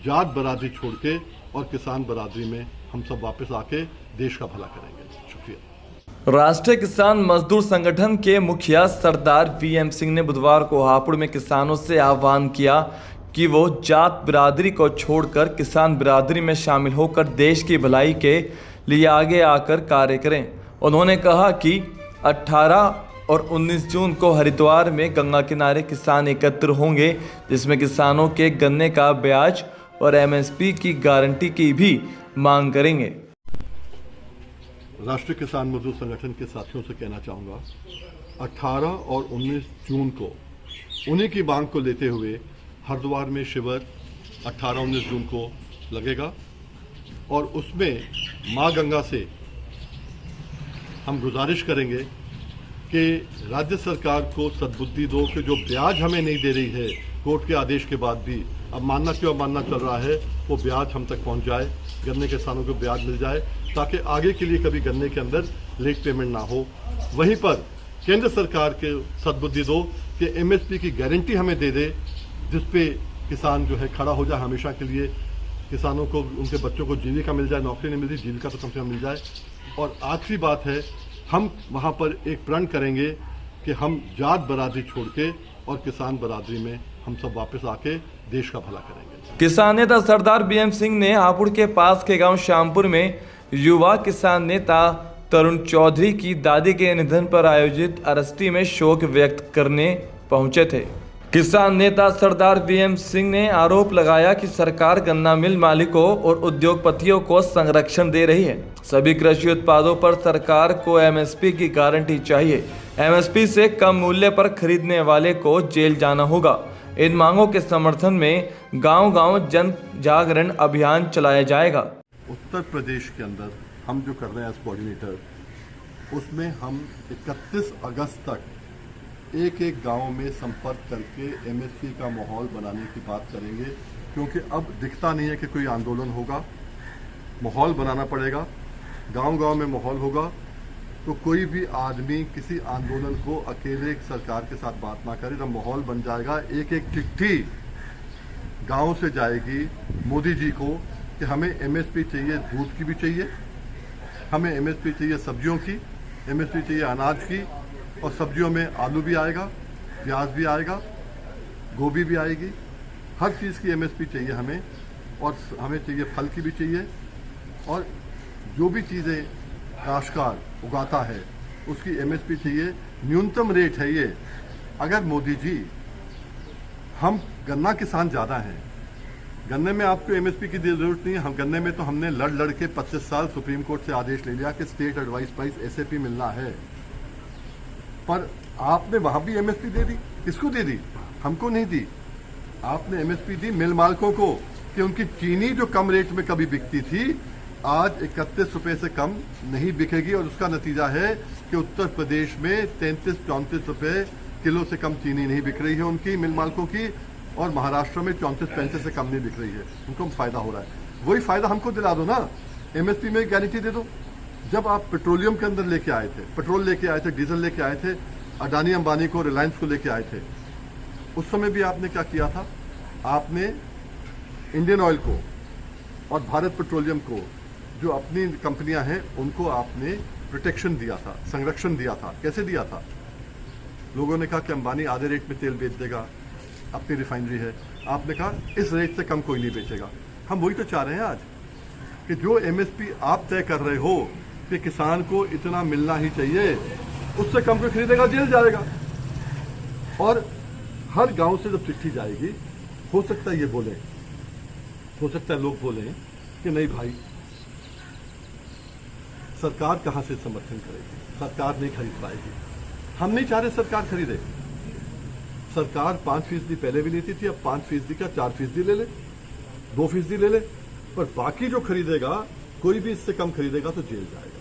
जात बरादरी छोड़ के और किसान बरादरी में हम सब वापस आके देश का भला करेंगे। शुक्रिया। राष्ट्रीय किसान मजदूर संगठन के मुखिया सरदार वीएम सिंह ने बुधवार को हापुड़ में किसानों से आह्वान किया कि वो जात बिरादरी को छोड़कर किसान बिरादरी में शामिल होकर देश की भलाई के लिए आगे आकर कार्य करें। उन्होंने कहा कि 18 और 19 जून को हरिद्वार में गंगा किनारे किसान एकत्र होंगे, जिसमें किसानों के गन्ने का ब्याज और एमएसपी की गारंटी की भी मांग करेंगे। राष्ट्रीय किसान मजदूर संगठन के साथियों से कहना चाहूँगा, 18 और 19 जून को उन्हीं की मांग को लेते हुए हरिद्वार में शिविर 18-19 जून को लगेगा और उसमें माँ गंगा से हम गुजारिश करेंगे कि राज्य सरकार को सद्बुद्धि दो कि जो ब्याज हमें नहीं दे रही है कोर्ट के आदेश के बाद भी, अब मानना क्यों मानना चल रहा है, वो ब्याज हम तक पहुंच जाए, गन्ने के किसानों को ब्याज मिल जाए ताकि आगे के लिए कभी गन्ने के अंदर लेट पेमेंट ना हो। वहीं पर केंद्र सरकार के सद्बुद्धि दो कि एमएसपी की गारंटी हमें दे दे, जिसपे किसान जो है खड़ा हो जाए हमेशा के लिए, किसानों को उनके बच्चों को जीविका मिल जाए, नौकरी नहीं मिलती जीविका तो कम से कम मिल जाए। और आखिरी बात है, हम वहाँ पर एक प्रण करेंगे कि हम जात बरादरी छोड़ के और किसान बरादरी में हम सब वापस आके देश का भला करेंगे। किसान नेता सरदार वीएम सिंह ने हापुड़ के पास के गांव श्यामपुर में युवा किसान नेता तरुण चौधरी की दादी के निधन पर आयोजित अरस्टी में शोक व्यक्त करने पहुंचे थे। किसान नेता सरदार वीएम सिंह ने आरोप लगाया कि सरकार गन्ना मिल मालिकों और उद्योगपतियों को संरक्षण दे रही है। सभी कृषि उत्पादों पर सरकार को एमएसपी की गारंटी चाहिए। एमएसपी से कम मूल्य पर खरीदने वाले को जेल जाना होगा। इन मांगों के समर्थन में गांव-गांव जन जागरण अभियान चलाया जाएगा। उत्तर प्रदेश के अंदर हम जो कर रहे हैं एज कोऑर्डिनेटर, उसमें हम 31 अगस्त तक एक गांव में संपर्क करके एमएसपी का माहौल बनाने की बात करेंगे, क्योंकि अब दिखता नहीं है कि कोई आंदोलन होगा। माहौल बनाना पड़ेगा, गांव-गांव में माहौल होगा तो कोई भी आदमी किसी आंदोलन को अकेले सरकार के साथ बात ना करे। जब माहौल बन जाएगा, एक चिट्ठी गांव से जाएगी मोदी जी को कि हमें एमएसपी चाहिए, दूध की भी चाहिए, हमें एमएसपी चाहिए सब्जियों की, एमएसपी चाहिए अनाज की, और सब्जियों में आलू भी आएगा, प्याज भी आएगा, गोभी भी आएगी, हर चीज़ की एमएसपी चाहिए हमें। और हमें चाहिए फल की भी चाहिए, और जो भी चीज़ें काश्तकार उगाता है उसकी एमएसपी चाहिए। न्यूनतम रेट है ये। अगर मोदी जी, हम गन्ना किसान ज़्यादा हैं, गन्ने में आपको एमएसपी की जरूरत नहीं है। हम गन्ने में तो हमने लड़ के 25 साल सुप्रीम कोर्ट से आदेश ले लिया कि स्टेट एडवाइस प्राइस एसएपी मिलना है, पर आपने वहां भी एमएसपी दे दी। किसको दे दी? हमको नहीं दी। आपने एमएसपी दी मिल मालिकों को कि उनकी चीनी जो कम रेट में कभी बिकती थी, आज 31 रुपए से कम नहीं बिकेगी। और उसका नतीजा है कि उत्तर प्रदेश में 33-34 रुपए किलो से कम चीनी नहीं बिक रही है उनकी मिल मालिकों की, और महाराष्ट्र में 34-35 से कम नहीं बिक रही है। उनको फायदा हो रहा है। वही फायदा हमको दिला दो ना, एमएसपी में गारंटी दे दो। जब आप पेट्रोलियम के अंदर लेके आए थे, पेट्रोल लेके आए थे, डीजल लेके आए थे, अडानी अंबानी को, रिलायंस को लेके आए थे, उस समय भी आपने क्या किया था? आपने इंडियन ऑयल को और भारत पेट्रोलियम को, जो अपनी कंपनियां हैं, उनको आपने प्रोटेक्शन दिया था, संरक्षण दिया था। कैसे दिया था? लोगों ने कहा कि अंबानी आधे रेट में तेल बेच देगा, अपनी रिफाइनरी है। आपने कहा इस रेट से कम कोई नहीं बेचेगा। हम वही तो चाह रहे हैं आज कि जो एमएसपी आप तय कर रहे हो कि किसान को इतना मिलना ही चाहिए, उससे कम कोई खरीदेगा, जेल जाएगा। और हर गांव से जब चिट्ठी जाएगी, हो सकता है ये बोले, हो सकता है लोग बोले कि नहीं भाई, सरकार कहां से समर्थन करेगी, सरकार नहीं खरीद पाएगी। हम नहीं चाह रहे सरकार खरीदे। सरकार 5% पहले भी लेती थी, अब 5% का 4% ले ले, 2% ले ले, पर बाकी जो खरीदेगा, कोई भी इससे कम खरीदेगा तो जेल जाएगा।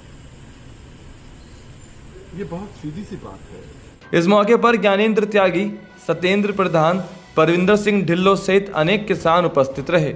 ये बहुत सीधी सी बात है। इस मौके पर ज्ञानेंद्र त्यागी, सत्येंद्र प्रधान, परविंदर सिंह ढिल्लो सहित अनेक किसान उपस्थित रहे।